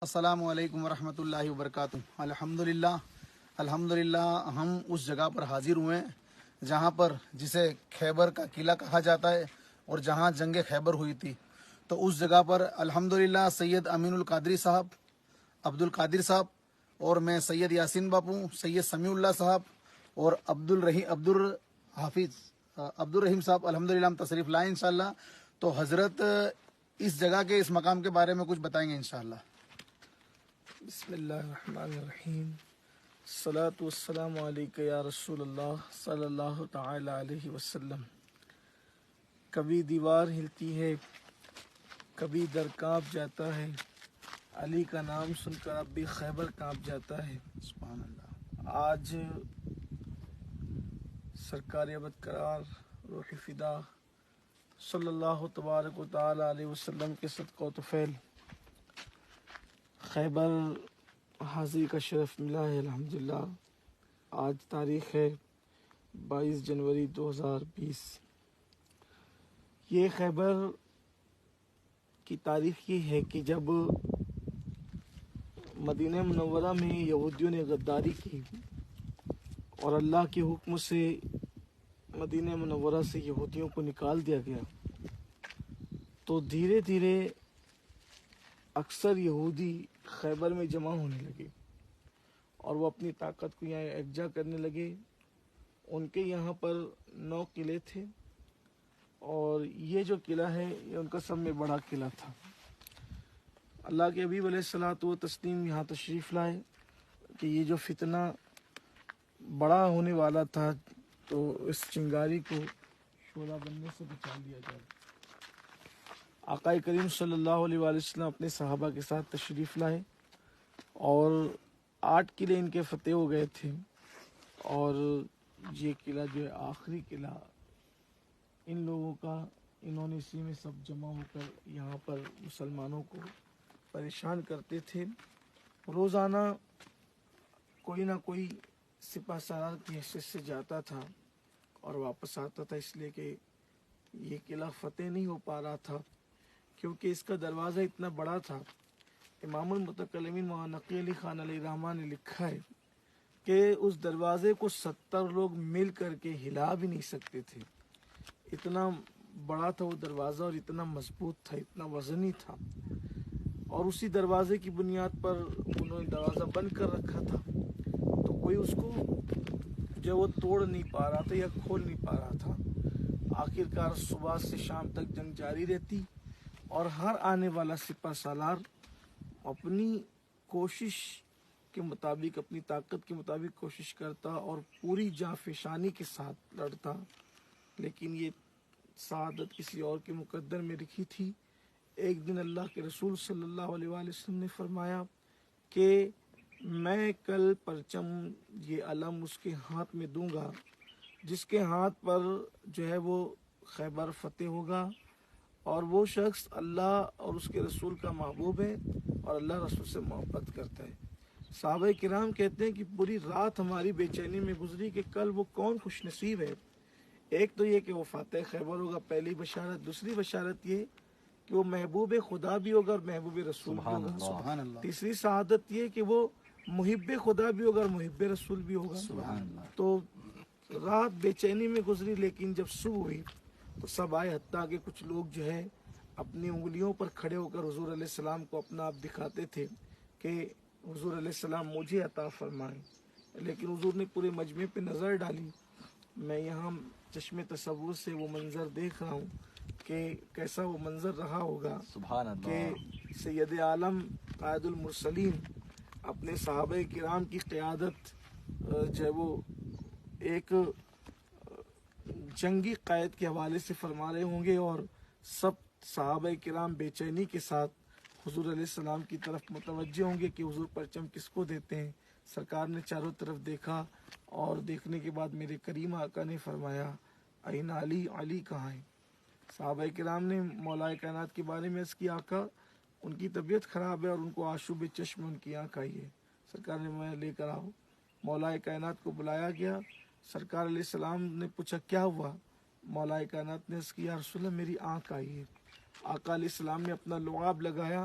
السلام علیکم ورحمۃ اللہ وبرکاتہ۔ الحمدللہ ہم اس جگہ پر حاضر ہوئے ہیں جہاں پر جسے خیبر کا قلعہ کہا جاتا ہے اور جہاں جنگ خیبر ہوئی تھی، تو اس جگہ پر الحمدللہ سید امین القادری صاحب، عبد القادر صاحب اور میں سید یاسین باپو، سید سمیع اللہ صاحب اور عبدالرحیم صاحب الحمدللہ ہم تشریف لائیں انشاءاللہ۔ تو حضرت اس جگہ کے اس مقام کے بارے میں کچھ بتائیں گے انشاءاللہ۔ بسم اللہ الرحمن الرحیم، الصلاۃ والسلام علیک یا رسول اللہ صلی اللہ تعالی علیہ وسلم۔ کبھی دیوار ہلتی ہے، کبھی در کانپ جاتا ہے، علی کا نام سن کر اب بھی خیبر کانپ جاتا ہے۔ سبحان اللہ۔ آج سرکار ابد قرار روح فدا صلی اللہ تبارک و تعالی علیہ وسلم کے صدقہ و طفیل خیبر حاضری کا شرف ملا ہے الحمدللہ۔ آج تاریخ ہے 22 جنوری 2020۔ یہ خیبر کی تاریخ یہ ہے کہ جب مدینہ منورہ میں یہودیوں نے غداری کی اور اللہ کے حکم سے مدینہ منورہ سے یہودیوں کو نکال دیا گیا، تو دھیرے دھیرے اکثر یہودی خیبر میں جمع ہونے لگے اور وہ اپنی طاقت کو یہاں یکجا کرنے لگے۔ ان کے یہاں پر 9 قلعے تھے اور یہ جو قلعہ ہے یہ ان کا سب میں بڑا قلعہ تھا۔ اللہ کے حبیب علیہ الصلوۃ والتسلیم یہاں تشریف لائے کہ یہ جو فتنہ بڑا ہونے والا تھا تو اس چنگاری کو شعلہ بننے سے بچا لیا جائے۔ آقا کریم صلی اللہ علیہ وآلہ وسلم اپنے صحابہ کے ساتھ تشریف لائے اور 8 قلعے ان کے فتح ہو گئے تھے، اور یہ قلعہ جو ہے آخری قلعہ ان لوگوں کا، انہوں نے اسی میں سب جمع ہو کر یہاں پر مسلمانوں کو پریشان کرتے تھے۔ روزانہ کوئی نہ کوئی سپہ سالار کی حیثیت سے جاتا تھا اور واپس آتا تھا، اس لیے کہ یہ قلعہ فتح نہیں ہو پا رہا تھا کیونکہ اس کا دروازہ اتنا بڑا تھا۔ امام المتکلمین مولانا نقی علی خان علیہ الرحمٰن نے لکھا ہے کہ اس دروازے کو 70 لوگ مل کر کے ہلا بھی نہیں سکتے تھے، اتنا بڑا تھا وہ دروازہ اور اتنا مضبوط تھا، اتنا وزنی تھا، اور اسی دروازے کی بنیاد پر انہوں نے دروازہ بند کر رکھا تھا، تو کوئی اس کو جو وہ توڑ نہیں پا رہا تھا یا کھول نہیں پا رہا تھا۔ آخرکار صبح سے شام تک جنگ جاری رہتی اور ہر آنے والا سپہ سالار اپنی کوشش کے مطابق، اپنی طاقت کے مطابق کوشش کرتا اور پوری جاں فشانی کے ساتھ لڑتا، لیکن یہ سعادت کسی اور کے مقدر میں لکھی تھی۔ ایک دن اللہ کے رسول صلی اللہ علیہ وآلہ وسلم نے فرمایا کہ میں کل پرچم، یہ علم اس کے ہاتھ میں دوں گا جس کے ہاتھ پر جو ہے وہ خیبر فتح ہوگا، اور وہ شخص اللہ اور اس کے رسول کا محبوب ہے اور اللہ رسول سے محبت کرتا ہے۔ صحابہ کرام کہتے ہیں کہ پوری رات ہماری بے چینی میں گزری کہ کل وہ کون خوش نصیب ہے۔ ایک تو یہ کہ وہ فاتح خیبر ہوگا، پہلی بشارت۔ دوسری بشارت یہ کہ وہ محبوب خدا بھی ہوگا اور محبوب رسول بھی ہوگا۔ سبحان اللہ۔ تیسری سعادت یہ کہ وہ محب خدا بھی ہوگا اور محب رسول بھی ہوگا۔ سبحان اللہ۔ تو رات بے چینی میں گزری، لیکن جب صبح ہوئی تو سب آئے، حتیٰ کہ کچھ لوگ جو ہے اپنی انگلیوں پر کھڑے ہو کر حضور علیہ السلام کو اپنا آپ دکھاتے تھے کہ حضور علیہ السلام مجھے عطا فرمائیں، لیکن حضور نے پورے مجمع پہ نظر ڈالی۔ میں یہاں چشم تصور سے وہ منظر دیکھ رہا ہوں کہ کیسا وہ منظر رہا ہوگا سبحان اللہ کہ سید عالم قائد المرسلین اپنے صحابہ کرام کی قیادت جو ہے وہ ایک جنگی قائد کے حوالے سے فرما رہے ہوں گے، اور سب صحابہ کرام بے چینی کے ساتھ حضور علیہ السلام کی طرف متوجہ ہوں گے کہ حضور پرچم کس کو دیتے ہیں۔ سرکار نے چاروں طرف دیکھا اور دیکھنے کے بعد میرے کریم آقا نے فرمایا این علی، علی کہاں ہے؟ صحابہ کرام نے مولا کائنات کے بارے میں عرض کیا آقا ان کی طبیعت خراب ہے اور ان کو آشوب چشم ان کی آنکھ آئی ہے۔ سرکار نے میں لے کر آؤ۔ مولا کائنات کو بلایا گیا، سرکار علیہ السلام نے پوچھا کیا ہوا؟ مولا کائنات نے عرض کیا یا رسول اللہ میری آنکھ آئی ہے۔ آقا علیہ السلام نے اپنا لعاب لگایا